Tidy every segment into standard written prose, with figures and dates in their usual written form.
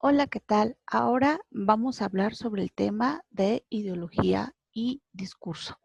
Hola, ¿qué tal? Ahora vamos a hablar sobre el tema de ideología y discurso.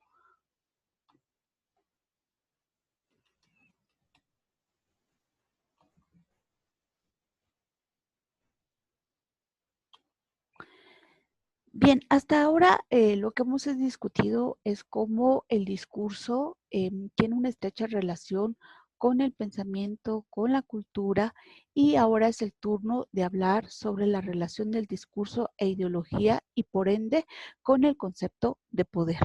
Bien, hasta ahora lo que hemos discutido es cómo el discurso tiene una estrecha relación con el pensamiento, con la cultura, y ahora es el turno de hablar sobre la relación del discurso e ideología y por ende con el concepto de poder.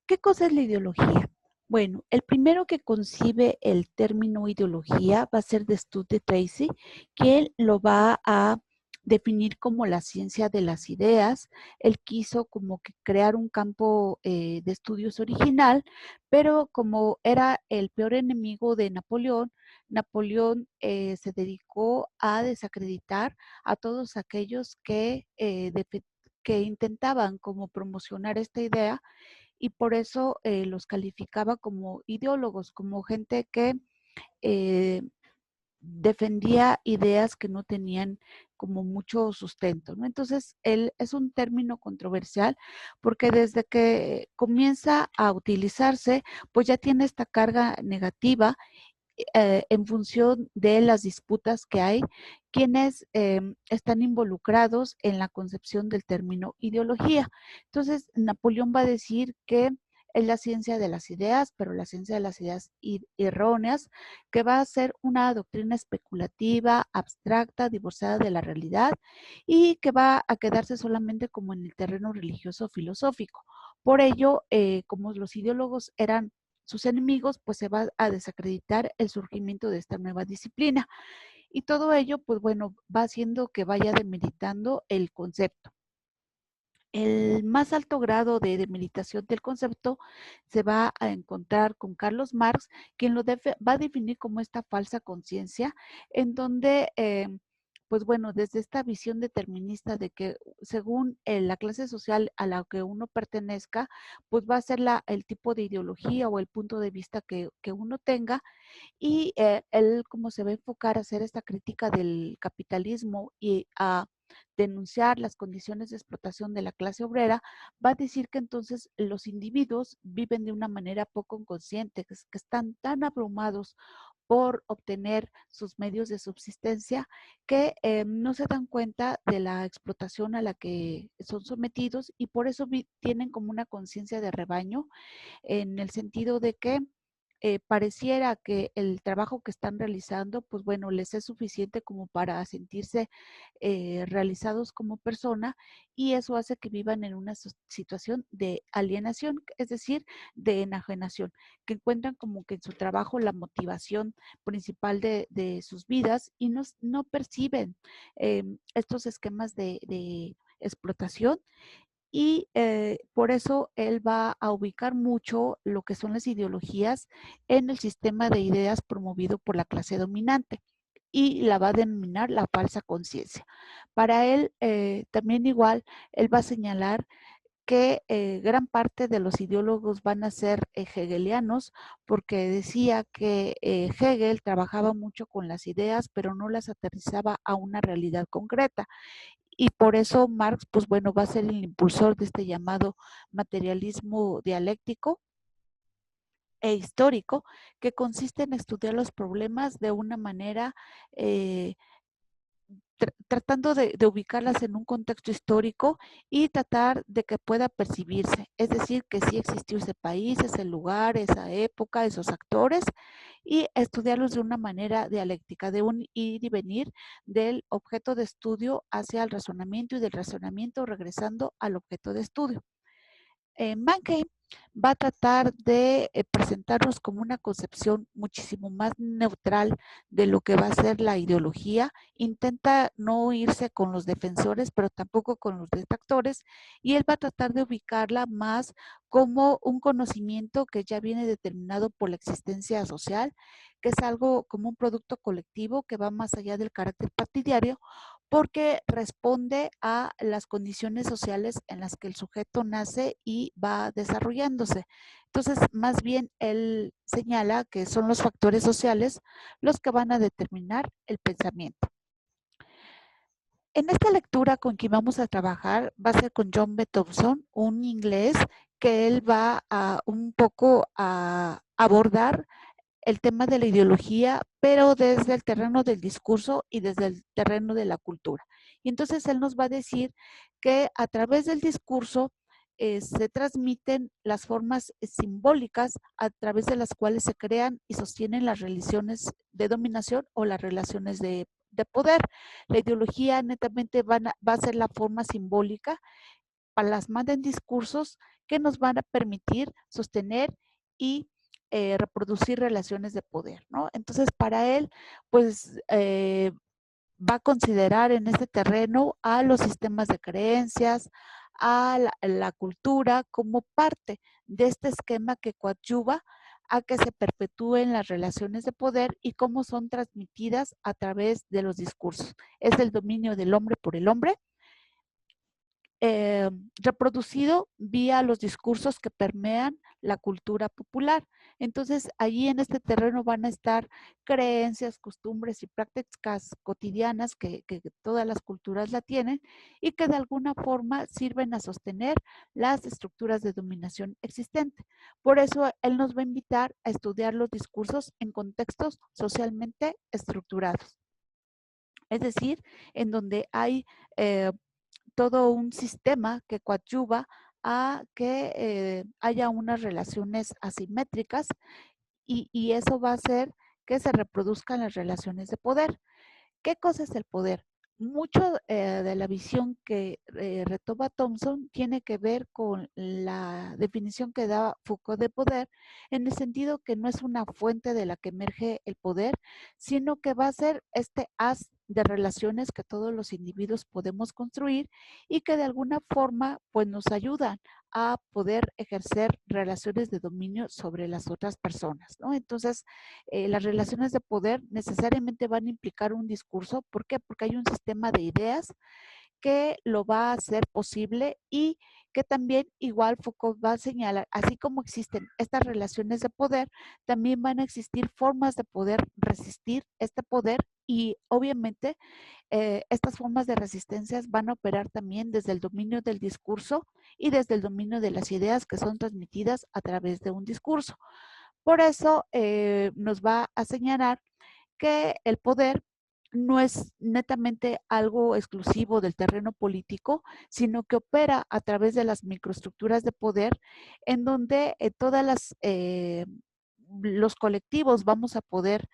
¿Qué cosa es la ideología? Bueno, el primero que concibe el término ideología va a ser de Stud de Tracy, quien lo va a definir como la ciencia de las ideas. Él quiso como que crear un campo de estudios original, pero como era el peor enemigo de Napoleón, Napoleón se dedicó a desacreditar a todos aquellos que intentaban como promocionar esta idea, y por eso los calificaba como ideólogos, como gente que eh, defendía ideas que no tenían como mucho sustento, ¿no? Entonces, él es un término controversial porque desde que comienza a utilizarse, pues ya tiene esta carga negativa en función de las disputas que hay, quienes están involucrados en la concepción del término ideología. Entonces, Napoleón va a decir que es la ciencia de las ideas, pero la ciencia de las ideas erróneas, que va a ser una doctrina especulativa, abstracta, divorciada de la realidad y que va a quedarse solamente como en el terreno religioso filosófico. Por ello, como los ideólogos eran sus enemigos, pues se va a desacreditar el surgimiento de esta nueva disciplina. Y todo ello, pues bueno, va haciendo que vaya demeritando el concepto. El más alto grado de demeritación del concepto se va a encontrar con Carlos Marx, quien lo va a definir como esta falsa conciencia, en donde pues bueno, desde esta visión determinista de que según la clase social a la que uno pertenezca, pues va a ser el tipo de ideología o el punto de vista que uno tenga, y él como se va a enfocar a hacer esta crítica del capitalismo y a denunciar las condiciones de explotación de la clase obrera, va a decir que entonces los individuos viven de una manera poco consciente, que están tan abrumados por obtener sus medios de subsistencia que no se dan cuenta de la explotación a la que son sometidos, y por eso tienen como una conciencia de rebaño, en el sentido de que pareciera que el trabajo que están realizando, pues bueno, les es suficiente como para sentirse realizados como persona, y eso hace que vivan en una situación de alienación, es decir, de enajenación, que encuentran como que en su trabajo la motivación principal de sus vidas, y no perciben estos esquemas de explotación, y por eso él va a ubicar mucho lo que son las ideologías en el sistema de ideas promovido por la clase dominante, y la va a denominar la falsa conciencia. Para él, también igual, él va a señalar que gran parte de los ideólogos van a ser hegelianos, porque decía que Hegel trabajaba mucho con las ideas, pero no las aterrizaba a una realidad concreta, y por eso Marx, pues bueno, va a ser el impulsor de este llamado materialismo dialéctico e histórico, que consiste en estudiar los problemas de una manera eh, tratando de ubicarlas en un contexto histórico y tratar de que pueda percibirse, es decir, que sí existió ese país, ese lugar, esa época, esos actores, y estudiarlos de una manera dialéctica, de un ir y venir del objeto de estudio hacia el razonamiento y del razonamiento regresando al objeto de estudio. Mannheim va a tratar de presentarnos como una concepción muchísimo más neutral de lo que va a ser la ideología. Intenta no irse con los defensores, pero tampoco con los detractores, y él va a tratar de ubicarla más como un conocimiento que ya viene determinado por la existencia social, que es algo como un producto colectivo que va más allá del carácter partidario, porque responde a las condiciones sociales en las que el sujeto nace y va desarrollándose. Entonces, más bien, él señala que son los factores sociales los que van a determinar el pensamiento. En esta lectura con quien vamos a trabajar va a ser con John B. Thompson, un inglés que él va a un poco a abordar el tema de la ideología, pero desde el terreno del discurso y desde el terreno de la cultura. Y entonces él nos va a decir que a través del discurso se transmiten las formas simbólicas a través de las cuales se crean y sostienen las relaciones de dominación o las relaciones de poder. La ideología netamente va a ser la forma simbólica plasmada en discursos que nos van a permitir sostener y reproducir relaciones de poder, ¿no? Entonces, para él, pues va a considerar en este terreno a los sistemas de creencias, a la cultura como parte de este esquema que coadyuva a que se perpetúen las relaciones de poder y cómo son transmitidas a través de los discursos. Es el dominio del hombre por el hombre, reproducido vía los discursos que permean la cultura popular. Entonces, allí en este terreno van a estar creencias, costumbres y prácticas cotidianas que todas las culturas la tienen y que de alguna forma sirven a sostener las estructuras de dominación existente. Por eso, él nos va a invitar a estudiar los discursos en contextos socialmente estructurados. Es decir, en donde hay todo un sistema que coadyuva a que haya unas relaciones asimétricas y eso va a hacer que se reproduzcan las relaciones de poder. ¿Qué cosa es el poder? Mucho de la visión que retoma Thompson tiene que ver con la definición que da Foucault de poder, en el sentido que no es una fuente de la que emerge el poder, sino que va a ser este haz de relaciones que todos los individuos podemos construir y que de alguna forma pues nos ayudan a poder ejercer relaciones de dominio sobre las otras personas, ¿no? Entonces, las relaciones de poder necesariamente van a implicar un discurso. ¿Por qué? Porque hay un sistema de ideas que lo va a hacer posible y que también igual Foucault va a señalar, así como existen estas relaciones de poder, también van a existir formas de poder resistir este poder y obviamente estas formas de resistencias van a operar también desde el dominio del discurso y desde el dominio de las ideas que son transmitidas a través de un discurso. Por eso nos va a señalar que el poder no es netamente algo exclusivo del terreno político, sino que opera a través de las microestructuras de poder, en donde todas las los colectivos vamos a poder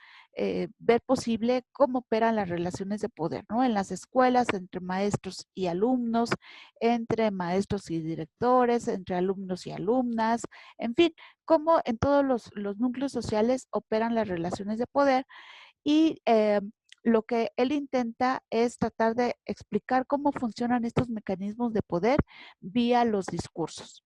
ver posible cómo operan las relaciones de poder, ¿no? En las escuelas, entre maestros y alumnos, entre maestros y directores, entre alumnos y alumnas, en fin, cómo en todos los núcleos sociales operan las relaciones de poder y lo que él intenta es tratar de explicar cómo funcionan estos mecanismos de poder vía los discursos.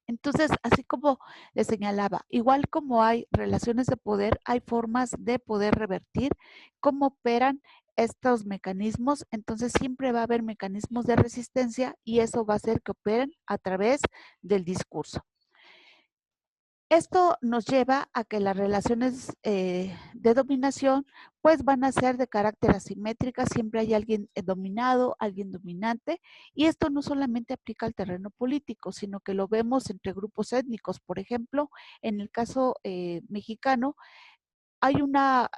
Entonces, así como le señalaba, igual como hay relaciones de poder, hay formas de poder revertir cómo operan estos mecanismos. Entonces, siempre va a haber mecanismos de resistencia y eso va a hacer que operen a través del discurso. Esto nos lleva a que las relaciones de dominación pues van a ser de carácter asimétrica, siempre hay alguien dominado, alguien dominante, y esto no solamente aplica al terreno político, sino que lo vemos entre grupos étnicos. Por ejemplo, en el caso mexicano, hay una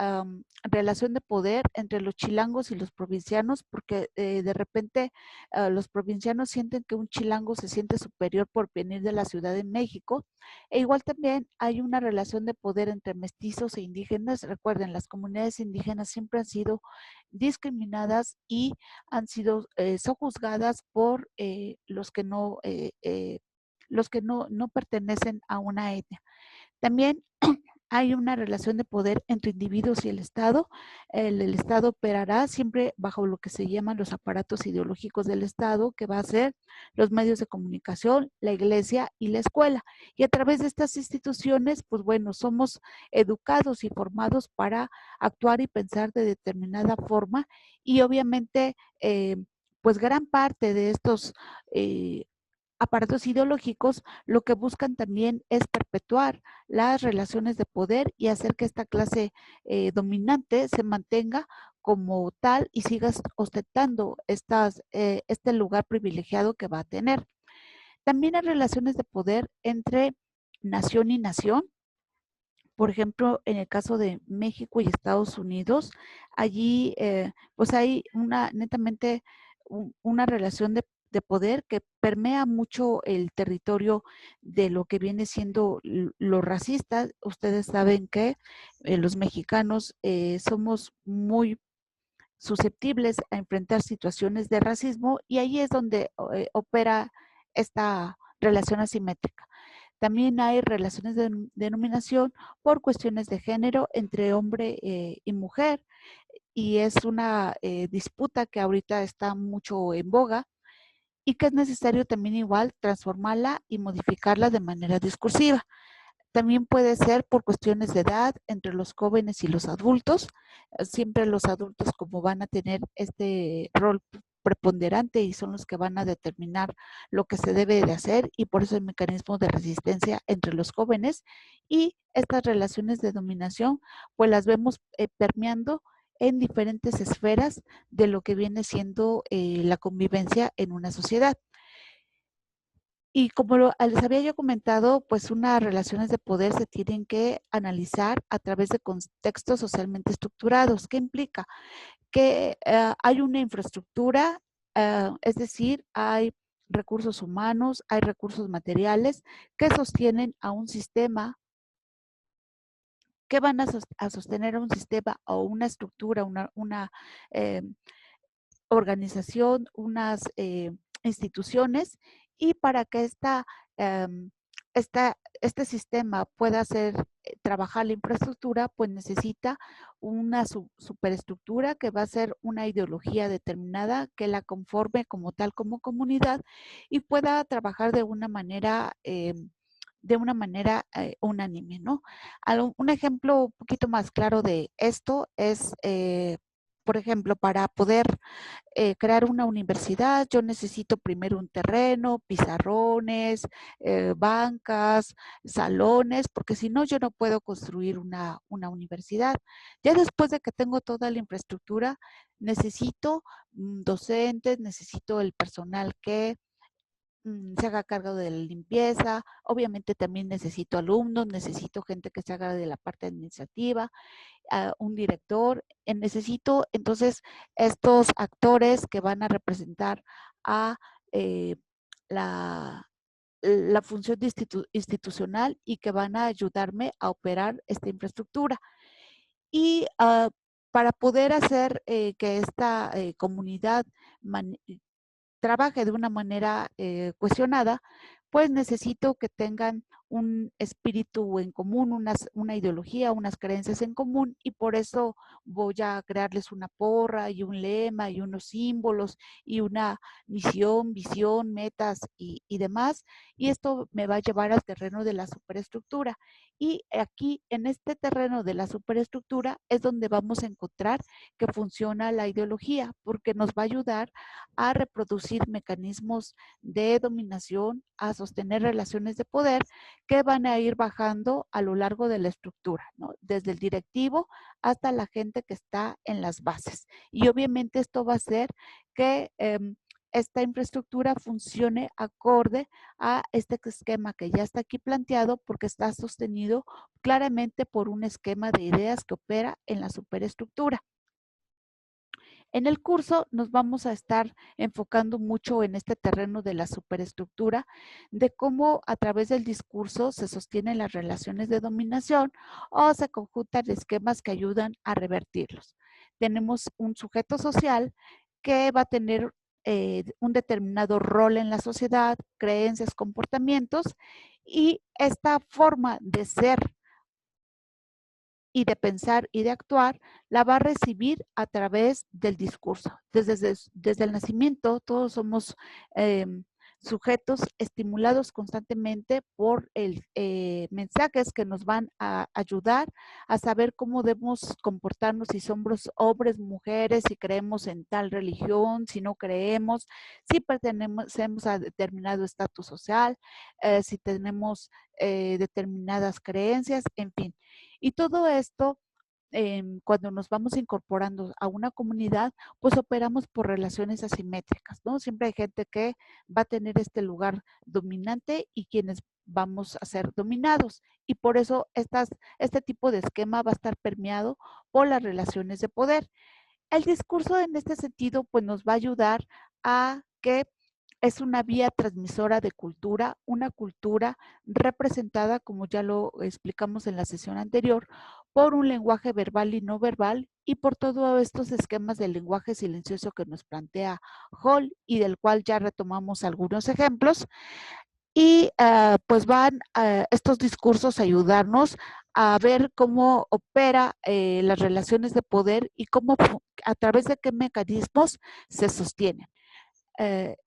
relación de poder entre los chilangos y los provincianos, porque de repente los provincianos sienten que un chilango se siente superior por venir de la Ciudad de México. E igual también hay una relación de poder entre mestizos e indígenas. Recuerden, las comunidades indígenas siempre han sido discriminadas y han sido sojuzgadas por los que no pertenecen a una etnia. También hay una relación de poder entre individuos y el Estado. El Estado operará siempre bajo lo que se llaman los aparatos ideológicos del Estado, que va a ser los medios de comunicación, la iglesia y la escuela. Y a través de estas instituciones, pues bueno, somos educados y formados para actuar y pensar de determinada forma y obviamente, pues gran parte de estos aparatos ideológicos lo que buscan también es perpetuar las relaciones de poder y hacer que esta clase dominante se mantenga como tal y sigas ostentando este lugar privilegiado que va a tener. También hay relaciones de poder entre nación y nación. Por ejemplo, en el caso de México y Estados Unidos, allí pues hay netamente una relación de poder que permea mucho el territorio de lo que viene siendo lo racista. Ustedes saben que los mexicanos somos muy susceptibles a enfrentar situaciones de racismo y ahí es donde opera esta relación asimétrica. También hay relaciones de denominación por cuestiones de género entre hombre y mujer y es una disputa que ahorita está mucho en boga y que es necesario también igual transformarla y modificarla de manera discursiva. También puede ser por cuestiones de edad entre los jóvenes y los adultos. Siempre los adultos como van a tener este rol preponderante y son los que van a determinar lo que se debe de hacer y por eso hay mecanismos de resistencia entre los jóvenes y estas relaciones de dominación pues las vemos permeando en diferentes esferas de lo que viene siendo la convivencia en una sociedad. Y como les había yo comentado, pues unas relaciones de poder se tienen que analizar a través de contextos socialmente estructurados. ¿Qué implica? Que hay una infraestructura, es decir, hay recursos humanos, hay recursos materiales que sostienen a un sistema, que van a sostener a un sistema o una estructura, una eh, organización, unas instituciones y para que em, este sistema pueda hacer trabajar la infraestructura, pues necesita una superestructura que va a ser una ideología determinada que la conforme como tal como comunidad y pueda trabajar de una manera unánime, ¿no? Un ejemplo un poquito más claro de esto es, por ejemplo, para poder crear una universidad, yo necesito primero un terreno, pizarrones, bancas, salones, porque si no, yo no puedo construir una universidad. Ya después de que tengo toda la infraestructura, necesito docentes, necesito el personal que se haga cargo de la limpieza, obviamente también necesito alumnos, necesito gente que se haga de la parte administrativa, un director, necesito entonces estos actores que van a representar a eh, la, la función institucional y que van a ayudarme a operar esta infraestructura. Y para poder hacer que esta comunidad trabaje de una manera cuestionada, pues necesito que tengan un espíritu en común, una ideología, unas creencias en común y por eso voy a crearles una porra y un lema y unos símbolos y una misión, visión, metas y demás. Y esto me va a llevar al terreno de la superestructura. Y aquí en este terreno de la superestructura es donde vamos a encontrar que funciona la ideología porque nos va a ayudar a reproducir mecanismos de dominación, a sostener relaciones de poder que van a ir bajando a lo largo de la estructura, ¿no? Desde el directivo hasta la gente que está en las bases. Y obviamente esto va a hacer que esta infraestructura funcione acorde a este esquema que ya está aquí planteado porque está sostenido claramente por un esquema de ideas que opera en la superestructura. En el curso nos vamos a estar enfocando mucho en este terreno de la superestructura, de cómo a través del discurso se sostienen las relaciones de dominación o se conjuntan esquemas que ayudan a revertirlos. Tenemos un sujeto social que va a tener un determinado rol en la sociedad, creencias, comportamientos, y esta forma de ser y de pensar y de actuar, la va a recibir a través del discurso. Desde el nacimiento, todos somos eh, sujetos estimulados constantemente por mensajes que nos van a ayudar a saber cómo debemos comportarnos, si somos hombres, mujeres, si creemos en tal religión, si no creemos, si pertenecemos a determinado estatus social, si tenemos determinadas creencias, en fin. Y todo esto cuando nos vamos incorporando a una comunidad, pues operamos por relaciones asimétricas, ¿no? Siempre hay gente que va a tener este lugar dominante y quienes vamos a ser dominados. Y por eso este tipo de esquema va a estar permeado por las relaciones de poder. El discurso en este sentido, pues nos va a ayudar a que es una vía transmisora de cultura, una cultura representada, como ya lo explicamos en la sesión anterior, por un lenguaje verbal y no verbal y por todos estos esquemas del lenguaje silencioso que nos plantea Hall y del cual ya retomamos algunos ejemplos. Y pues van estos discursos a ayudarnos a ver cómo opera las relaciones de poder y cómo a través de qué mecanismos se sostienen.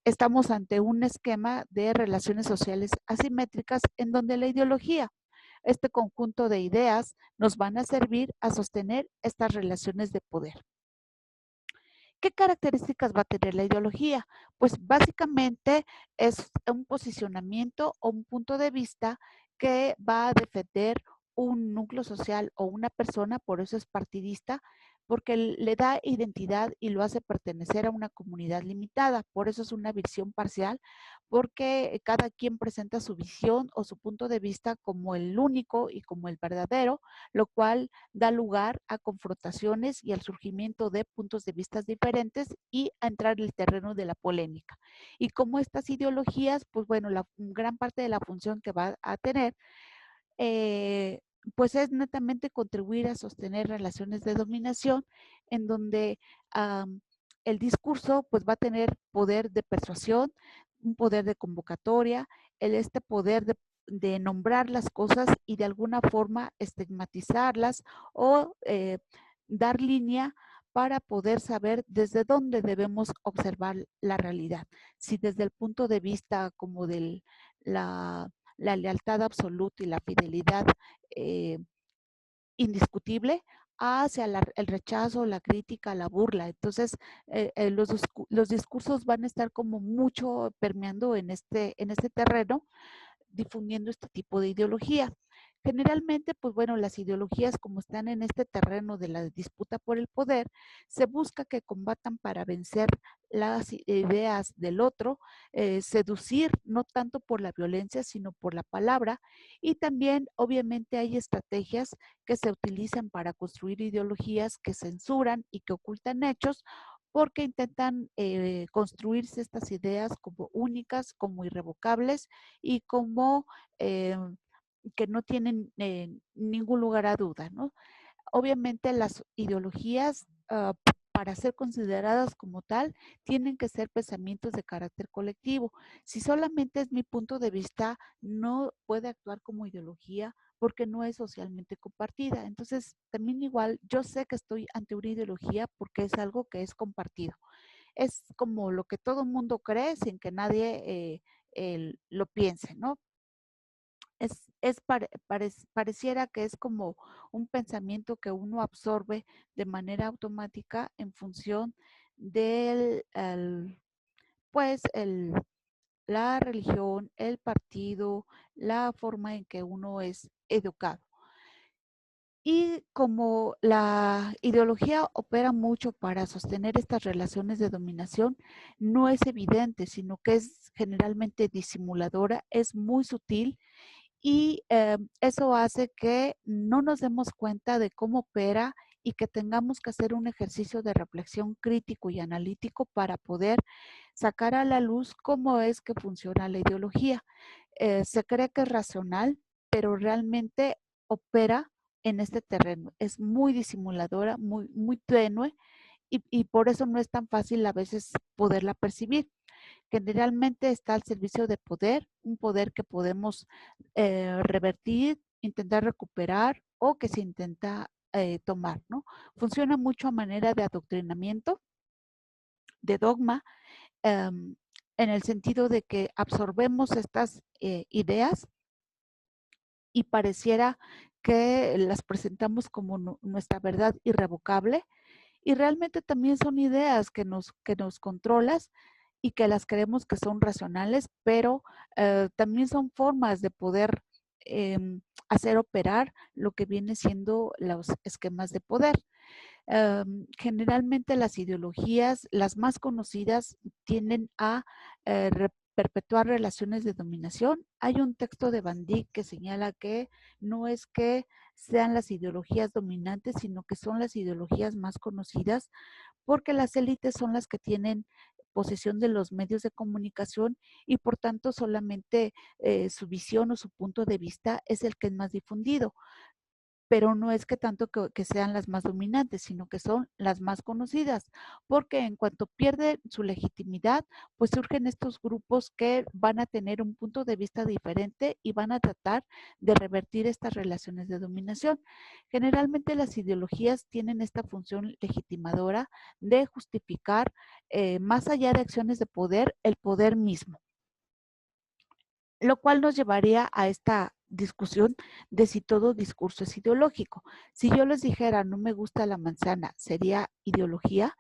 Estamos ante un esquema de relaciones sociales asimétricas en donde la ideología, este conjunto de ideas, nos van a servir a sostener estas relaciones de poder. ¿Qué características va a tener la ideología? Pues básicamente es un posicionamiento o un punto de vista que va a defender un núcleo social o una persona, por eso es partidista, porque le da identidad y lo hace pertenecer a una comunidad limitada. Por eso es una visión parcial, porque cada quien presenta su visión o su punto de vista como el único y como el verdadero, lo cual da lugar a confrontaciones y al surgimiento de puntos de vista diferentes y a entrar en el terreno de la polémica. Y como estas ideologías, pues bueno, la gran parte de la función que va a tener eh, pues es netamente contribuir a sostener relaciones de dominación en donde el discurso pues va a tener poder de persuasión, un poder de convocatoria, este poder de nombrar las cosas y de alguna forma estigmatizarlas o dar línea para poder saber desde dónde debemos observar la realidad. Si desde el punto de vista como de la lealtad absoluta y la fidelidad eh, indiscutible hacia el rechazo, la crítica, la burla. Entonces, los discursos van a estar como mucho permeando en este terreno difundiendo este tipo de ideología. Generalmente, pues bueno, las ideologías como están en este terreno de la disputa por el poder, se busca que combatan para vencer las ideas del otro, seducir no tanto por la violencia, sino por la palabra. Y también, obviamente, hay estrategias que se utilizan para construir ideologías que censuran y que ocultan hechos porque intentan construirse estas ideas como únicas, como irrevocables y como que no tienen ningún lugar a duda, ¿no? Obviamente las ideologías para ser consideradas como tal tienen que ser pensamientos de carácter colectivo. Si solamente es mi punto de vista, no puede actuar como ideología porque no es socialmente compartida. Entonces, también igual, yo sé que estoy ante una ideología porque es algo que es compartido. Es como lo que todo el mundo cree sin que nadie lo piense, ¿no? Pareciera que es como un pensamiento que uno absorbe de manera automática en función del, pues, la religión, el partido, la forma en que uno es educado. Y como la ideología opera mucho para sostener estas relaciones de dominación, no es evidente, sino que es generalmente disimuladora, es muy sutil y eso hace que no nos demos cuenta de cómo opera y que tengamos que hacer un ejercicio de reflexión crítico y analítico para poder sacar a la luz cómo es que funciona la ideología. Se cree que es racional, pero realmente opera en este terreno. Es muy disimuladora, muy tenue y por eso no es tan fácil a veces poderla percibir. Generalmente está al servicio de poder, un poder que podemos revertir, intentar recuperar o que se intenta tomar, ¿no? Funciona mucho a manera de adoctrinamiento, de dogma, en el sentido de que absorbemos estas ideas y pareciera que las presentamos como nuestra verdad irrevocable y realmente también son ideas que nos controlas y que las creemos que son racionales, pero también son formas de poder hacer operar lo que viene siendo los esquemas de poder. Generalmente las ideologías, las más conocidas, tienden a perpetuar relaciones de dominación. Hay un texto de Van Dyck que señala que no es que sean las ideologías dominantes, sino que son las ideologías más conocidas porque las élites son las que tienen posesión de los medios de comunicación y por tanto solamente su visión o su punto de vista es el que es más difundido, pero no es que tanto que sean las más dominantes, sino que son las más conocidas, porque en cuanto pierde su legitimidad, pues surgen estos grupos que van a tener un punto de vista diferente y van a tratar de revertir estas relaciones de dominación. Generalmente las ideologías tienen esta función legitimadora de justificar, más allá de acciones de poder, el poder mismo, lo cual nos llevaría a esta discusión de si todo discurso es ideológico. Si yo les dijera no me gusta la manzana, ¿sería ideología?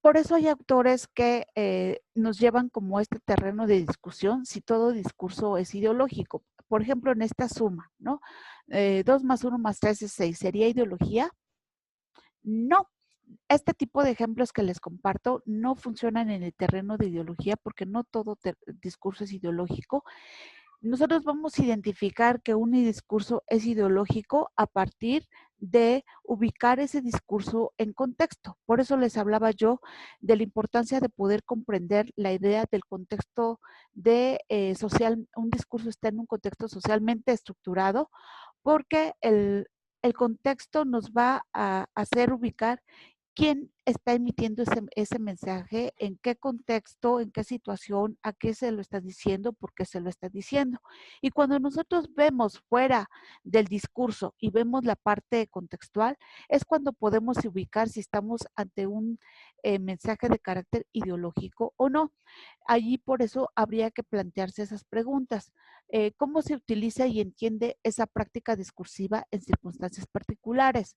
Por eso hay autores que nos llevan como este terreno de discusión si todo discurso es ideológico. Por ejemplo, en esta suma, ¿no? 2 más 1 más 3 es 6. ¿Sería ideología? No. Este tipo de ejemplos que les comparto no funcionan en el terreno de ideología porque no todo discurso es ideológico. Nosotros vamos a identificar que un discurso es ideológico a partir de ubicar ese discurso en contexto. Por eso les hablaba yo de la importancia de poder comprender la idea del contexto de un discurso está en un contexto socialmente estructurado, porque el contexto nos va a hacer ubicar quién está emitiendo ese mensaje, en qué contexto, en qué situación, a qué se lo está diciendo, por qué se lo está diciendo. Y cuando nosotros vemos fuera del discurso y vemos la parte contextual, es cuando podemos ubicar si estamos ante un mensaje de carácter ideológico o no. Allí por eso habría que plantearse esas preguntas. ¿Cómo se utiliza y entiende esa práctica discursiva en circunstancias particulares?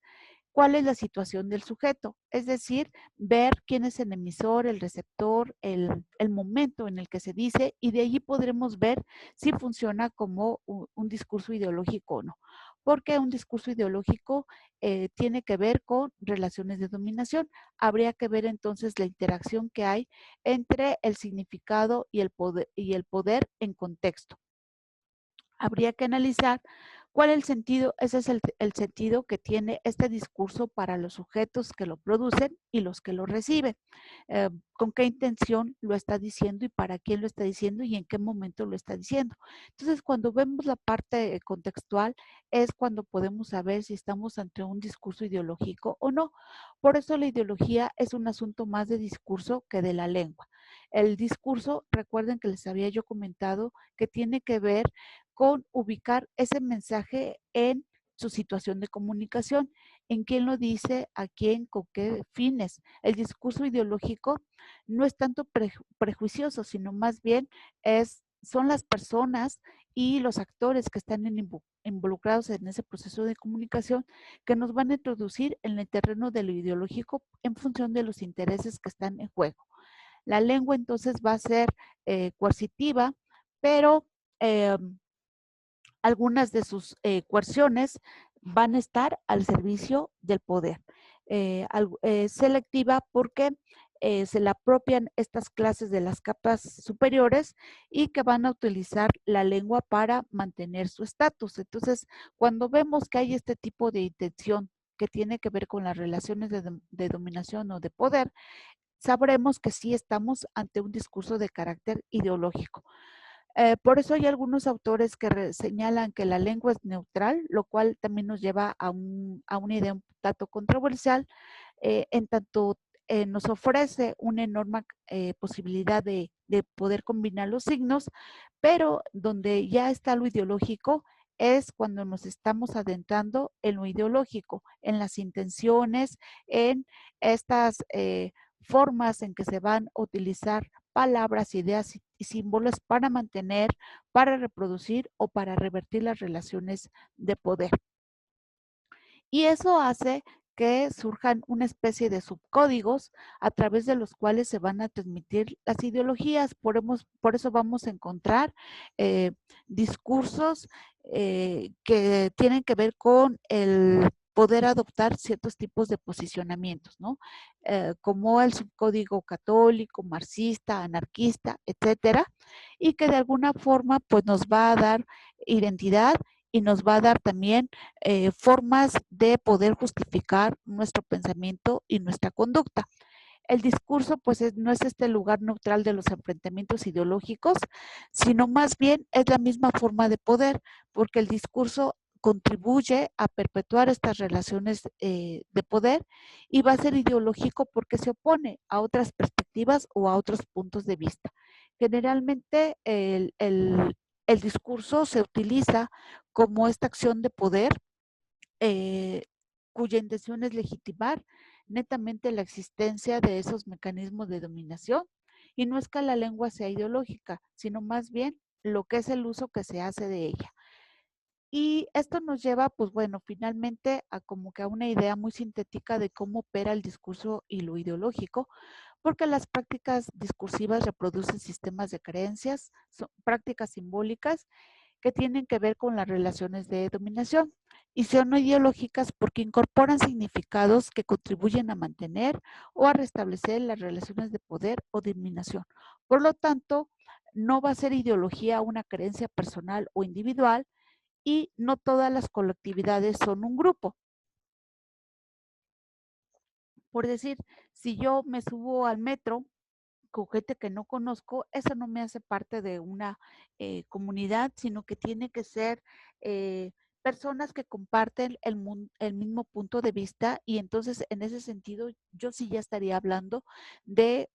¿Cuál es la situación del sujeto? Es decir, ver quién es el emisor, el receptor, el momento en el que se dice, y de allí podremos ver si funciona como un discurso ideológico o no. Porque un discurso ideológico tiene que ver con relaciones de dominación. Habría que ver entonces la interacción que hay entre el significado y el poder en contexto. Habría que analizar cuál es el sentido, ese es el sentido que tiene este discurso para los sujetos que lo producen y los que lo reciben. Con qué intención lo está diciendo y para quién lo está diciendo y en qué momento lo está diciendo. Entonces, cuando vemos la parte contextual, es cuando podemos saber si estamos ante un discurso ideológico o no. Por eso la ideología es un asunto más de discurso que de la lengua. El discurso, recuerden que les había yo comentado que tiene que ver con ubicar ese mensaje en su situación de comunicación, en quién lo dice, a quién, con qué fines. El discurso ideológico no es tanto prejuicioso, sino más bien son las personas y los actores que están involucrados en ese proceso de comunicación que nos van a introducir en el terreno de lo ideológico en función de los intereses que están en juego. La lengua entonces va a ser coercitiva, pero algunas de sus coerciones van a estar al servicio del poder. Selectiva porque se la apropian estas clases de las capas superiores y que van a utilizar la lengua para mantener su estatus. Entonces, cuando vemos que hay este tipo de intención que tiene que ver con las relaciones de dominación o de poder, sabremos que sí estamos ante un discurso de carácter ideológico. Por eso hay algunos autores que señalan que la lengua es neutral, lo cual también nos lleva a una idea un tanto controversial, en tanto nos ofrece una enorme posibilidad de poder combinar los signos, pero donde ya está lo ideológico es cuando nos estamos adentrando en lo ideológico, en las intenciones, en estas formas en que se van a utilizar palabras, ideas y símbolos para mantener, para reproducir o para revertir las relaciones de poder. Y eso hace que surjan una especie de subcódigos a través de los cuales se van a transmitir las ideologías. Por eso vamos a encontrar discursos que tienen que ver con el poder adoptar ciertos tipos de posicionamientos, ¿no? Como el subcódigo católico, marxista, anarquista, etcétera, y que de alguna forma pues nos va a dar identidad y nos va a dar también formas de poder justificar nuestro pensamiento y nuestra conducta. El discurso pues no es este lugar neutral de los enfrentamientos ideológicos, sino más bien es la misma forma de poder, porque el discurso contribuye a perpetuar estas relaciones de poder y va a ser ideológico porque se opone a otras perspectivas o a otros puntos de vista. Generalmente el discurso se utiliza como esta acción de poder eh, cuya intención es legitimar netamente la existencia de esos mecanismos de dominación. Y no es que la lengua sea ideológica, sino más bien lo que es el uso que se hace de ella. Y esto nos lleva, pues bueno, finalmente a como que a una idea muy sintética de cómo opera el discurso y lo ideológico, porque las prácticas discursivas reproducen sistemas de creencias, son prácticas simbólicas que tienen que ver con las relaciones de dominación y son ideológicas porque incorporan significados que contribuyen a mantener o a restablecer las relaciones de poder o dominación. Por lo tanto, no va a ser ideología una creencia personal o individual y no todas las colectividades son un grupo. Por decir, si yo me subo al metro con gente que no conozco, eso no me hace parte de una comunidad, sino que tiene que ser personas que comparten el mismo punto de vista y entonces en ese sentido yo sí ya estaría hablando de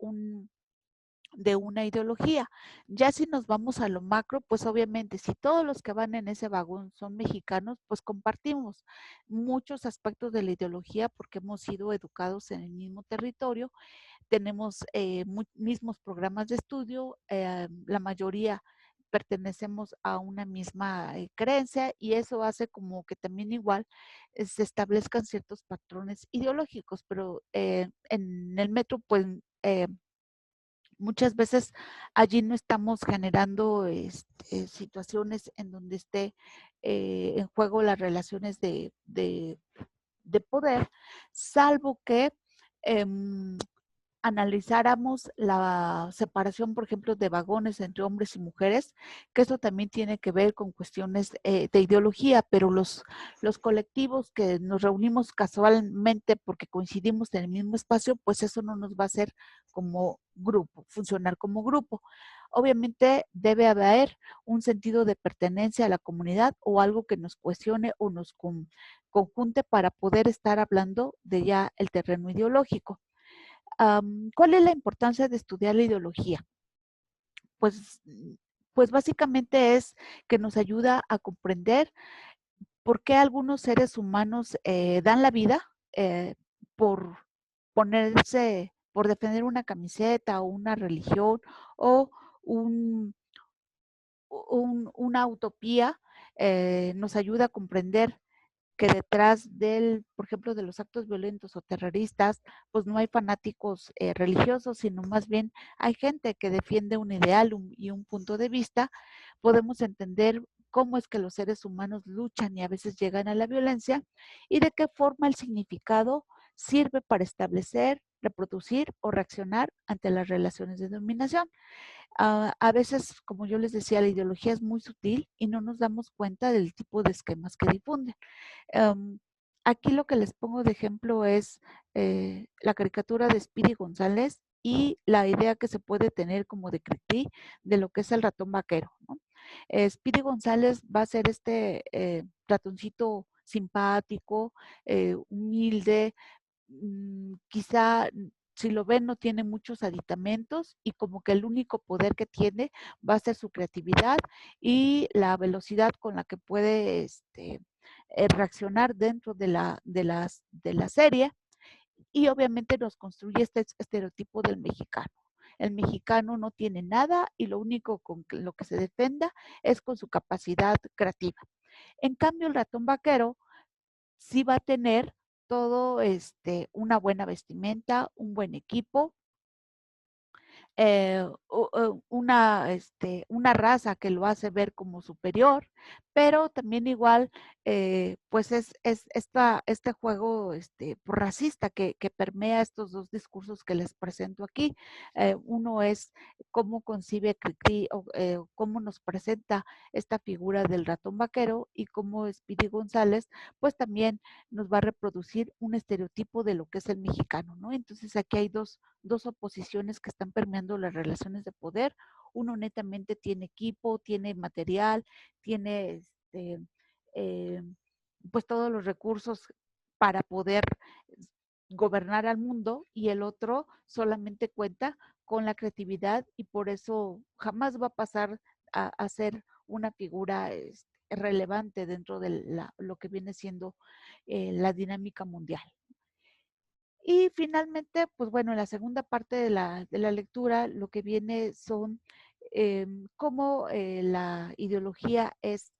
de una ideología. Ya si nos vamos a lo macro, pues obviamente si todos los que van en ese vagón son mexicanos, pues compartimos muchos aspectos de la ideología porque hemos sido educados en el mismo territorio, tenemos mismos programas de estudio, la mayoría pertenecemos a una misma creencia y eso hace como que también igual se establezcan ciertos patrones ideológicos, pero en el metro pues muchas veces allí no estamos generando situaciones en donde esté en juego las relaciones de poder, salvo que analizáramos la separación, por ejemplo, de vagones entre hombres y mujeres, que eso también tiene que ver con cuestiones de ideología, pero los colectivos que nos reunimos casualmente porque coincidimos en el mismo espacio, pues eso no nos va a hacer como grupo, funcionar como grupo. Obviamente debe haber un sentido de pertenencia a la comunidad o algo que nos cuestione o nos conjunte para poder estar hablando de ya el terreno ideológico. ¿Cuál es la importancia de estudiar la ideología? Pues, pues básicamente es que nos ayuda a comprender por qué algunos seres humanos dan la vida por por defender una camiseta o una religión o un, una utopía, nos ayuda a comprender que detrás por ejemplo, de los actos violentos o terroristas, pues no hay fanáticos religiosos, sino más bien hay gente que defiende un ideal y un punto de vista. Podemos entender cómo es que los seres humanos luchan y a veces llegan a la violencia y de qué forma el significado sirve para establecer, reproducir o reaccionar ante las relaciones de dominación. A veces, como yo les decía, la ideología es muy sutil y no nos damos cuenta del tipo de esquemas que difunden. Um, Aquí lo que les pongo de ejemplo es la caricatura de Speedy González y la idea que se puede tener como de Cricri de lo que es el ratón vaquero, ¿no? Speedy González va a ser este ratoncito simpático, humilde, quizá si lo ven no tiene muchos aditamentos y como que el único poder que tiene va a ser su creatividad y la velocidad con la que puede reaccionar dentro de la serie y obviamente nos construye este estereotipo del mexicano. El mexicano no tiene nada y lo único con lo que se defenda es con su capacidad creativa. En cambio, el ratón vaquero sí va a tener todo una buena vestimenta, un buen equipo, una raza que lo hace ver como superior, pero también igual, pues es este juego racista que permea estos dos discursos que les presento aquí. Uno es cómo concibe Cricri, o cómo nos presenta esta figura del ratón vaquero, y cómo Speedy González pues también nos va a reproducir un estereotipo de lo que es el mexicano, ¿no? Entonces aquí hay dos oposiciones que están permeando las relaciones de poder. Uno netamente tiene equipo, tiene material, tiene eh, pues todos los recursos para poder gobernar al mundo, y el otro solamente cuenta con la creatividad, y por eso jamás va a pasar a ser una figura relevante dentro de lo que viene siendo la dinámica mundial. Y finalmente, pues bueno, en la segunda parte de la lectura, lo que viene son cómo la ideología es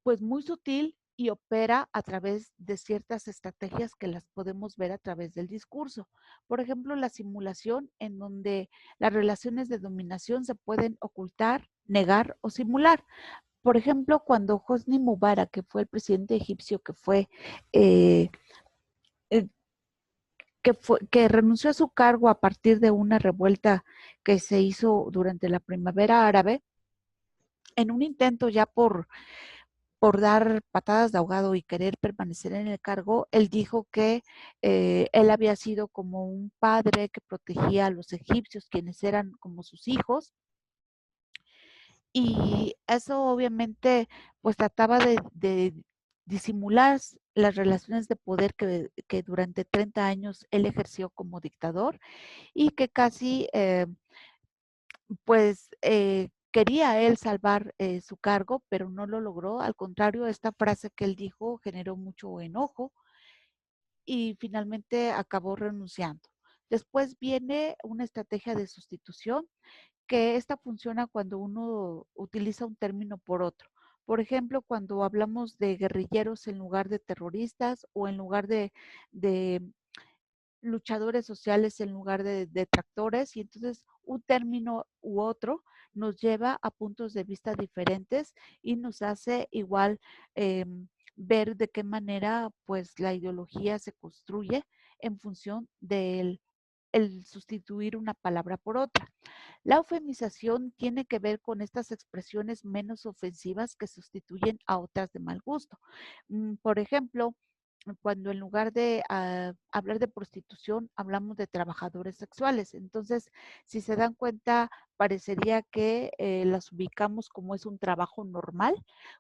pues muy sutil y opera a través de ciertas estrategias que las podemos ver a través del discurso. Por ejemplo, la simulación, en donde las relaciones de dominación se pueden ocultar, negar o simular. Por ejemplo, cuando Hosni Mubarak, que fue el presidente egipcio, eh, eh, que renunció a su cargo a partir de una revuelta que se hizo durante la primavera árabe, en un intento ya por dar patadas de ahogado y querer permanecer en el cargo, él dijo que él había sido como un padre que protegía a los egipcios, quienes eran como sus hijos, y eso obviamente pues trataba de disimular las relaciones de poder que durante 30 años él ejerció como dictador, y que casi pues quería él salvar su cargo, pero no lo logró. Al contrario, esta frase que él dijo generó mucho enojo, y finalmente acabó renunciando. Después viene una estrategia de sustitución, que esta funciona cuando uno utiliza un término por otro. Por ejemplo, cuando hablamos de guerrilleros en lugar de terroristas, o en lugar de luchadores sociales en lugar de detractores, y entonces un término u otro nos lleva a puntos de vista diferentes y nos hace igual ver de qué manera pues la ideología se construye en función del el sustituir una palabra por otra. La eufemización tiene que ver con estas expresiones menos ofensivas que sustituyen a otras de mal gusto. Por ejemplo, cuando en lugar de hablar de prostitución, hablamos de trabajadores sexuales. Entonces, si se dan cuenta, parecería que las ubicamos como es un trabajo normal,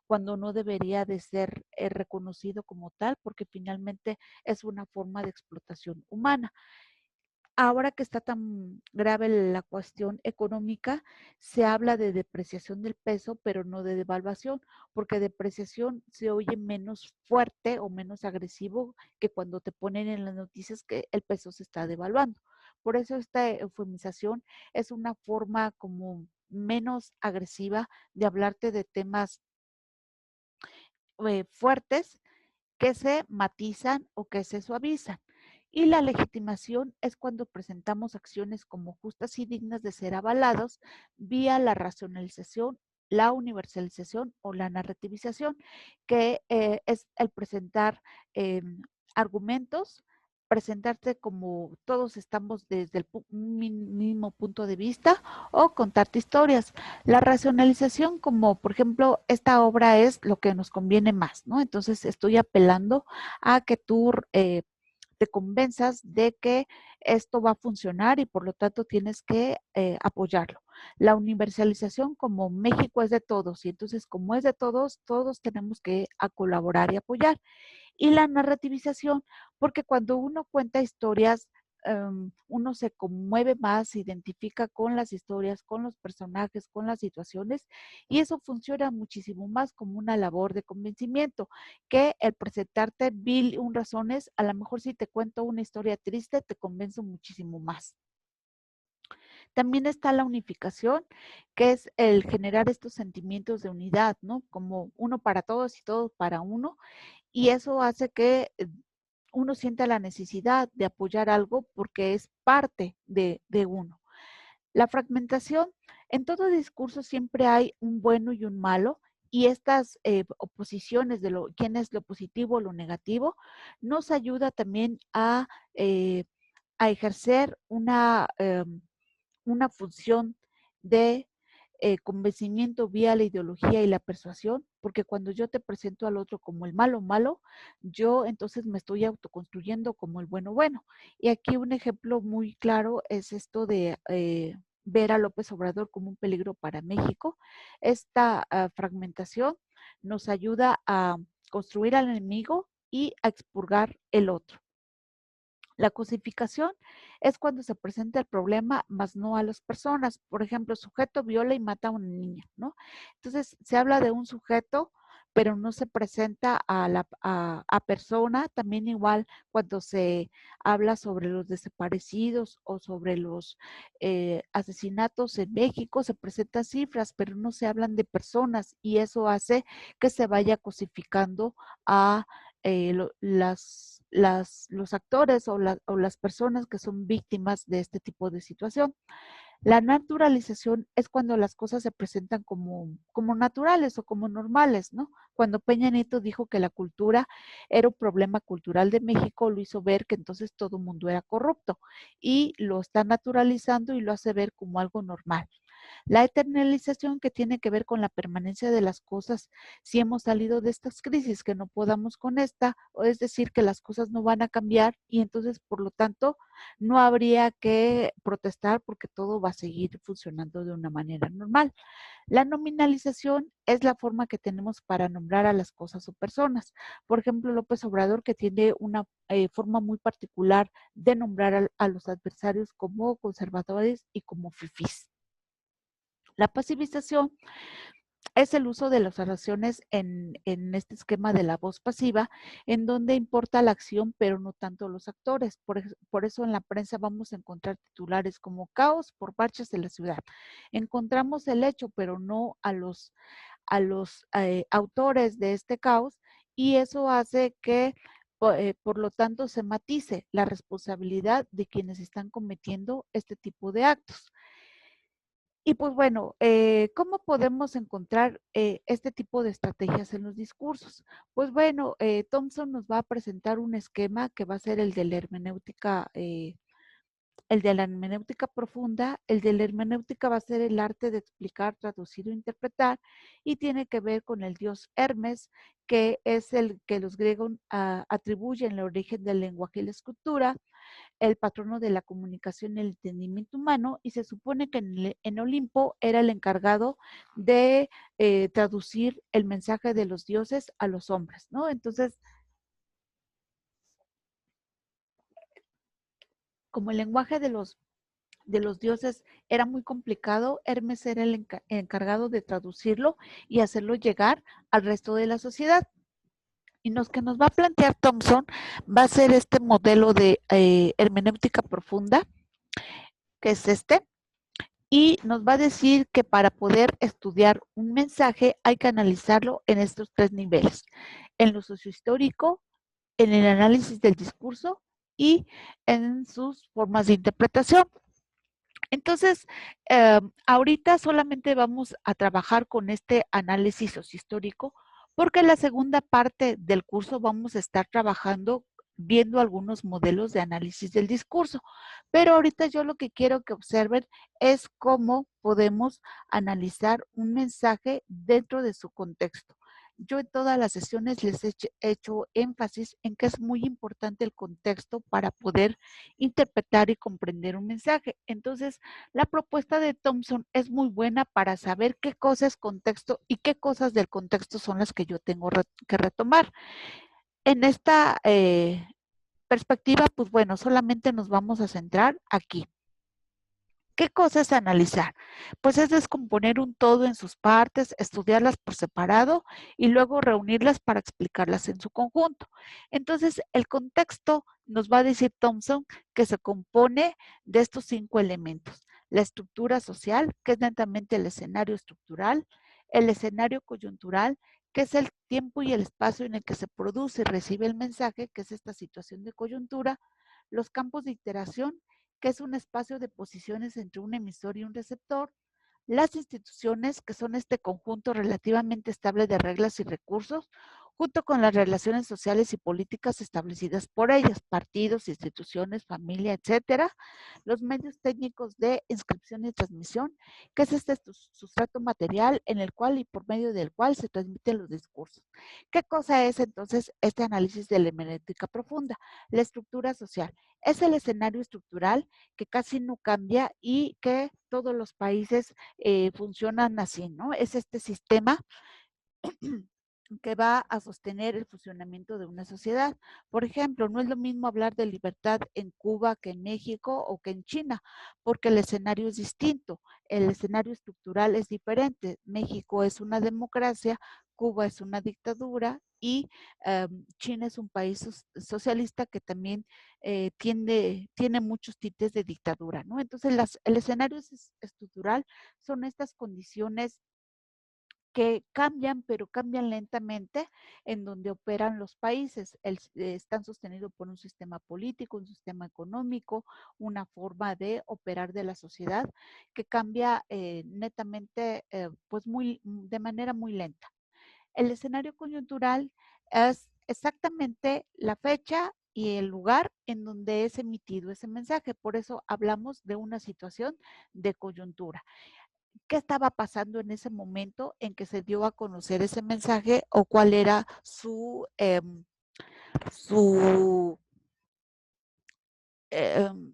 cuando no debería de ser reconocido como tal, porque finalmente es una forma de explotación humana. Ahora que está tan grave la cuestión económica, se habla de depreciación del peso, pero no de devaluación, porque depreciación se oye menos fuerte o menos agresivo que cuando te ponen en las noticias que el peso se está devaluando. Por eso esta eufemización es una forma como menos agresiva de hablarte de temas fuertes, que se matizan o que se suavizan. Y la legitimación es cuando presentamos acciones como justas y dignas de ser avalados vía la racionalización, la universalización o la narrativización, que es el presentar eh, argumentos, presentarte como todos estamos desde el mismo punto de vista, o contarte historias. La racionalización, como por ejemplo, esta obra es lo que nos conviene más, ¿no? Entonces estoy apelando a que tú te convenzas de que esto va a funcionar, y por lo tanto tienes que apoyarlo. La universalización, como México es de todos, y entonces como es de todos, todos tenemos que colaborar y apoyar. Y la narrativización, porque cuando uno cuenta historias, uno se conmueve más, se identifica con las historias, con los personajes, con las situaciones, y eso funciona muchísimo más como una labor de convencimiento que el presentarte mil un razones. A lo mejor si te cuento una historia triste, te convenzo muchísimo más. También está la unificación, que es el generar estos sentimientos de unidad, ¿no? Como uno para todos y todos para uno, y eso hace que uno sienta la necesidad de apoyar algo porque es parte de uno. La fragmentación, en todo discurso siempre hay un bueno y un malo, y estas oposiciones de quién es lo positivo o lo negativo, nos ayuda también a ejercer una función de convencimiento vía la ideología y la persuasión, porque cuando yo te presento al otro como el malo malo, yo entonces me estoy autoconstruyendo como el bueno bueno. Y aquí un ejemplo muy claro es esto de ver a López Obrador como un peligro para México. Esta fragmentación nos ayuda a construir al enemigo y a expurgar el otro. La cosificación es cuando se presenta el problema, más no a las personas. Por ejemplo, sujeto viola y mata a una niña, ¿no? Entonces, se habla de un sujeto, pero no se presenta a persona. También igual cuando se habla sobre los desaparecidos o sobre los asesinatos en México, se presentan cifras, pero no se hablan de personas, y eso hace que se vaya cosificando a los actores o las personas que son víctimas de este tipo de situación. La naturalización es cuando las cosas se presentan como naturales o como normales, ¿no? Cuando Peña Nieto dijo que la cultura era un problema cultural de México, lo hizo ver que entonces todo el mundo era corrupto, y lo está naturalizando y lo hace ver como algo normal. La eternalización, que tiene que ver con la permanencia de las cosas, si hemos salido de estas crisis, que no podamos con esta, o es decir, que las cosas no van a cambiar y entonces, por lo tanto, no habría que protestar porque todo va a seguir funcionando de una manera normal. La nominalización es la forma que tenemos para nombrar a las cosas o personas. Por ejemplo, López Obrador, que tiene una forma muy particular de nombrar a los adversarios como conservadores y como fifís. La pasivización es el uso de las oraciones en este esquema de la voz pasiva, en donde importa la acción, pero no tanto los actores. Por eso en la prensa vamos a encontrar titulares como caos por marchas de la ciudad. Encontramos el hecho, pero no a los autores de este caos, y eso hace que, por lo tanto, se matice la responsabilidad de quienes están cometiendo este tipo de actos. Y pues bueno, ¿cómo podemos encontrar este tipo de estrategias en los discursos? Pues bueno, Thompson nos va a presentar un esquema que va a ser el de la hermenéutica profunda. El de la hermenéutica va a ser el arte de explicar, traducir o interpretar, y tiene que ver con el dios Hermes, que es el que los griegos atribuyen el origen del lenguaje y la escritura, el patrono de la comunicación y el entendimiento humano, y se supone que en Olimpo era el encargado de traducir el mensaje de los dioses a los hombres, ¿no? Entonces, como el lenguaje de los dioses era muy complicado, Hermes era el encargado de traducirlo y hacerlo llegar al resto de la sociedad. Y lo que nos va a plantear Thompson va a ser este modelo de hermenéutica profunda, que es este, y nos va a decir que para poder estudiar un mensaje hay que analizarlo en estos tres niveles: en lo sociohistórico, en el análisis del discurso y en sus formas de interpretación. Entonces, ahorita solamente vamos a trabajar con este análisis sociohistórico, porque en la segunda parte del curso vamos a estar trabajando viendo algunos modelos de análisis del discurso. Pero ahorita yo lo que quiero que observen es cómo podemos analizar un mensaje dentro de su contexto. Yo en todas las sesiones les he hecho énfasis en que es muy importante el contexto para poder interpretar y comprender un mensaje. Entonces, la propuesta de Thompson es muy buena para saber qué cosa es contexto y qué cosas del contexto son las que yo tengo que retomar. En esta perspectiva, pues bueno, solamente nos vamos a centrar aquí. ¿Qué cosa es analizar? Pues es descomponer un todo en sus partes, estudiarlas por separado y luego reunirlas para explicarlas en su conjunto. Entonces, el contexto nos va a decir Thompson que se compone de estos 5 elementos: la estructura social, que es netamente el escenario estructural, el escenario coyuntural, que es el tiempo y el espacio en el que se produce y recibe el mensaje, que es esta situación de coyuntura, los campos de iteración, que es un espacio de posiciones entre un emisor y un receptor, las instituciones, que son este conjunto relativamente estable de reglas y recursos, junto con las relaciones sociales y políticas establecidas por ellas, partidos, instituciones, familia, etcétera. Los medios técnicos de inscripción y transmisión, que es este sustrato material en el cual y por medio del cual se transmiten los discursos. ¿Qué cosa es entonces este análisis de la hermenéutica profunda? La estructura social. Es el escenario estructural que casi no cambia y que todos los países funcionan así, ¿no? Es este sistema que va a sostener el funcionamiento de una sociedad. Por ejemplo, no es lo mismo hablar de libertad en Cuba que en México o que en China, porque el escenario es distinto, el escenario estructural es diferente. México es una democracia, Cuba es una dictadura y China es un país socialista que también tiene muchos tintes de dictadura, ¿no? Entonces, el escenario estructural son estas condiciones que cambian, pero cambian lentamente en donde operan los países. Están sostenidos por un sistema político, un sistema económico, una forma de operar de la sociedad que cambia netamente, pues de manera muy lenta. El escenario coyuntural es exactamente la fecha y el lugar en donde es emitido ese mensaje. Por eso hablamos de una situación de coyuntura. ¿Qué estaba pasando en ese momento en que se dio a conocer ese mensaje o cuál era su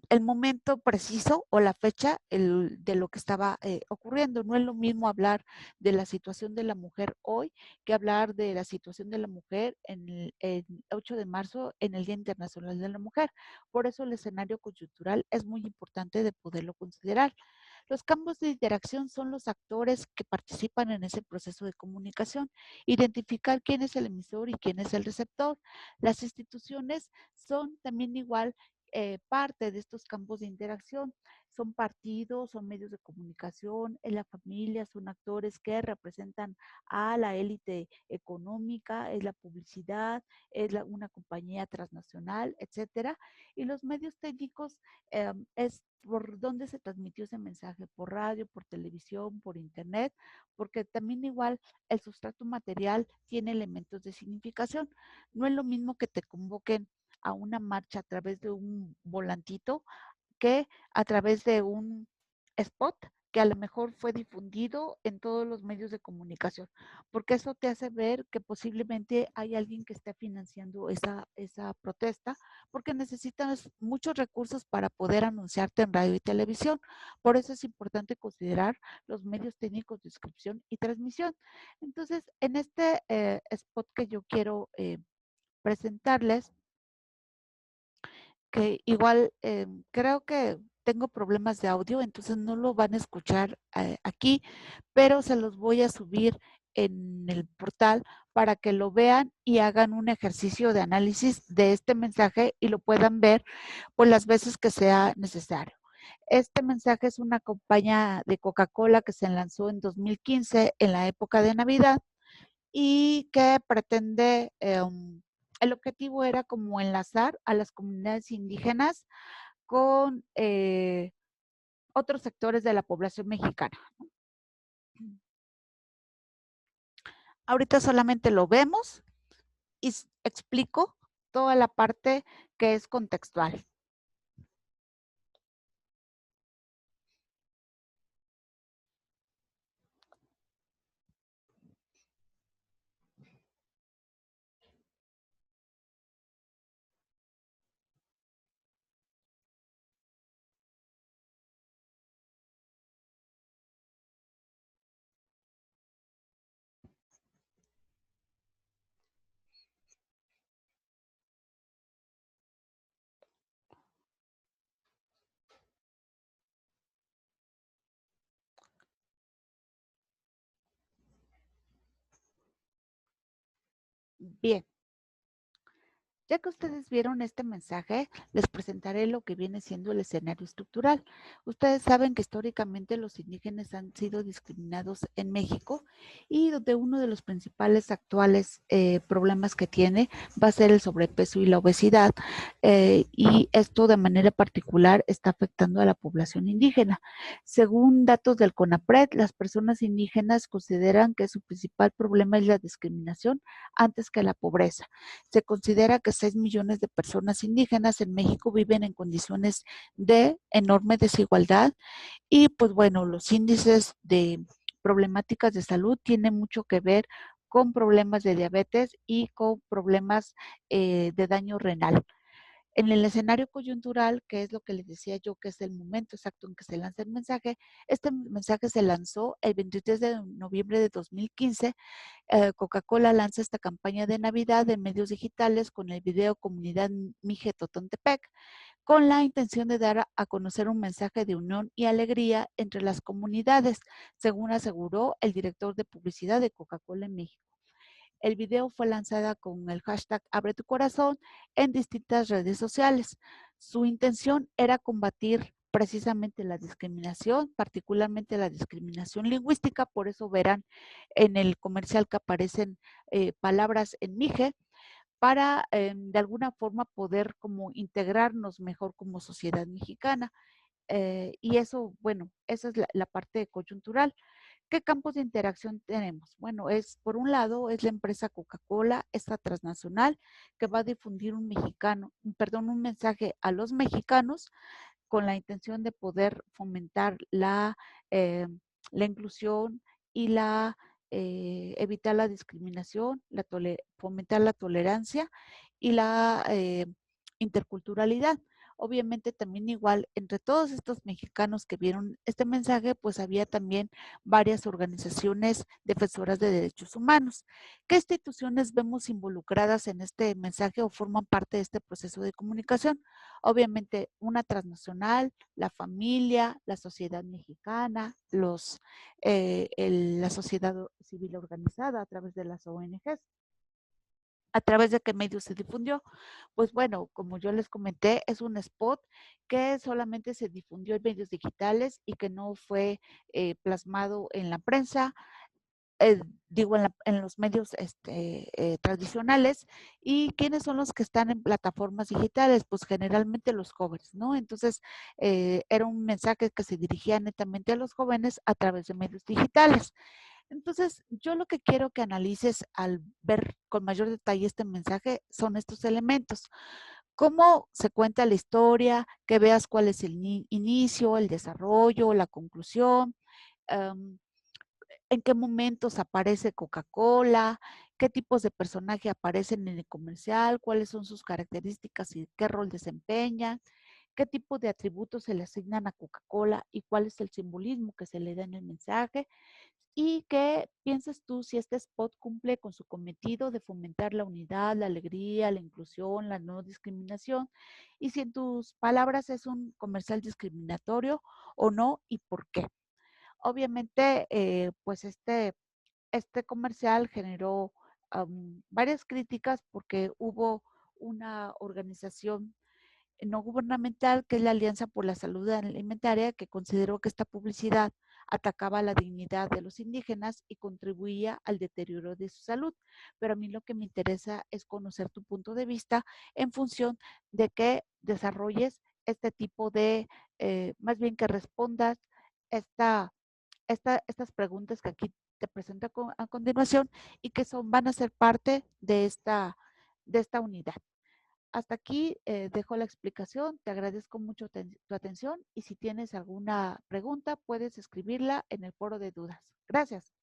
el momento preciso o la fecha de lo que estaba ocurriendo? No es lo mismo hablar de la situación de la mujer hoy que hablar de la situación de la mujer en el 8 de marzo, en el Día Internacional de la Mujer. Por eso el escenario coyuntural es muy importante de poderlo considerar. Los campos de interacción son los actores que participan en ese proceso de comunicación. Identificar quién es el emisor y quién es el receptor. Las instituciones son también igual parte de estos campos de interacción. Son partidos, son medios de comunicación, es la familia, son actores que representan a la élite económica, es la publicidad, es una compañía transnacional, etcétera. Y los medios técnicos es por dónde se transmitió ese mensaje, por radio, por televisión, por internet, porque también igual el sustrato material tiene elementos de significación. No es lo mismo que te convoquen a una marcha a través de un volantito que a través de un spot que a lo mejor fue difundido en todos los medios de comunicación, porque eso te hace ver que posiblemente hay alguien que esté financiando esa protesta, porque necesitan muchos recursos para poder anunciarte en radio y televisión. Por eso es importante considerar los medios técnicos de inscripción y transmisión. Entonces, en este spot que yo quiero presentarles, que igual creo que tengo problemas de audio, entonces no lo van a escuchar aquí, pero se los voy a subir en el portal para que lo vean y hagan un ejercicio de análisis de este mensaje y lo puedan ver pues las veces que sea necesario. Este mensaje es una campaña de Coca-Cola que se lanzó en 2015 en la época de Navidad y que pretende, el objetivo era como enlazar a las comunidades indígenas con otros sectores de la población mexicana. Ahorita solamente lo vemos y explico toda la parte que es contextual. Bien, Ya que ustedes vieron este mensaje, les presentaré lo que viene siendo el escenario estructural. Ustedes saben que históricamente los indígenas han sido discriminados en México y donde uno de los principales actuales problemas que tiene va a ser el sobrepeso y la obesidad, y esto de manera particular está afectando a la población indígena. Según datos del CONAPRED, las personas indígenas consideran que su principal problema es la discriminación antes que la pobreza. Se considera que 6 millones de personas indígenas en México viven en condiciones de enorme desigualdad y pues bueno, los índices de problemáticas de salud tienen mucho que ver con problemas de diabetes y con problemas de daño renal. En el escenario coyuntural, que es lo que les decía yo, que es el momento exacto en que se lanza el mensaje, este mensaje se lanzó el 23 de noviembre de 2015. Coca-Cola lanza esta campaña de Navidad en medios digitales con el video Comunidad Mije Totontepec, con la intención de dar a conocer un mensaje de unión y alegría entre las comunidades, según aseguró el director de publicidad de Coca-Cola en México. El video fue lanzada con el hashtag Abre tu corazón en distintas redes sociales. Su intención era combatir precisamente la discriminación, particularmente la discriminación lingüística, por eso verán en el comercial que aparecen palabras en mije, para de alguna forma poder como integrarnos mejor como sociedad mexicana. Y eso, bueno, esa es la parte coyuntural. ¿Qué campos de interacción tenemos? Bueno, por un lado, es la empresa Coca-Cola, esta transnacional, que va a difundir un mensaje a los mexicanos con la intención de poder fomentar la inclusión y evitar la discriminación, fomentar la tolerancia y la interculturalidad. Obviamente también igual entre todos estos mexicanos que vieron este mensaje, pues había también varias organizaciones defensoras de derechos humanos. ¿Qué instituciones vemos involucradas en este mensaje o forman parte de este proceso de comunicación? Obviamente una transnacional, la familia, la sociedad mexicana, la sociedad civil organizada a través de las ONGs. ¿A través de qué medios se difundió? Pues bueno, como yo les comenté, es un spot que solamente se difundió en medios digitales y que no fue plasmado en la prensa, eh, digo, en los medios tradicionales. ¿Y quiénes son los que están en plataformas digitales? Pues generalmente los jóvenes, ¿no? Entonces, era un mensaje que se dirigía netamente a los jóvenes a través de medios digitales. Entonces, yo lo que quiero que analices al ver con mayor detalle este mensaje son estos elementos. Cómo se cuenta la historia, que veas cuál es el inicio, el desarrollo, la conclusión, um, en qué momentos aparece Coca-Cola, qué tipos de personaje aparecen en el comercial, cuáles son sus características y qué rol desempeñan, qué tipo de atributos se le asignan a Coca-Cola y cuál es el simbolismo que se le da en el mensaje. ¿Y qué piensas tú si este spot cumple con su cometido de fomentar la unidad, la alegría, la inclusión, la no discriminación? Y si en tus palabras es un comercial discriminatorio o no y por qué. Obviamente, pues este comercial generó varias críticas porque hubo una organización no gubernamental, que es la Alianza por la Salud Alimentaria, que consideró que esta publicidad atacaba la dignidad de los indígenas y contribuía al deterioro de su salud. Pero a mí lo que me interesa es conocer tu punto de vista en función de que desarrolles este tipo más bien que respondas esta, estas preguntas que aquí te presento a continuación y que van a ser parte de esta unidad. Hasta aquí dejo la explicación. Te agradezco mucho tu atención y si tienes alguna pregunta puedes escribirla en el foro de dudas. Gracias.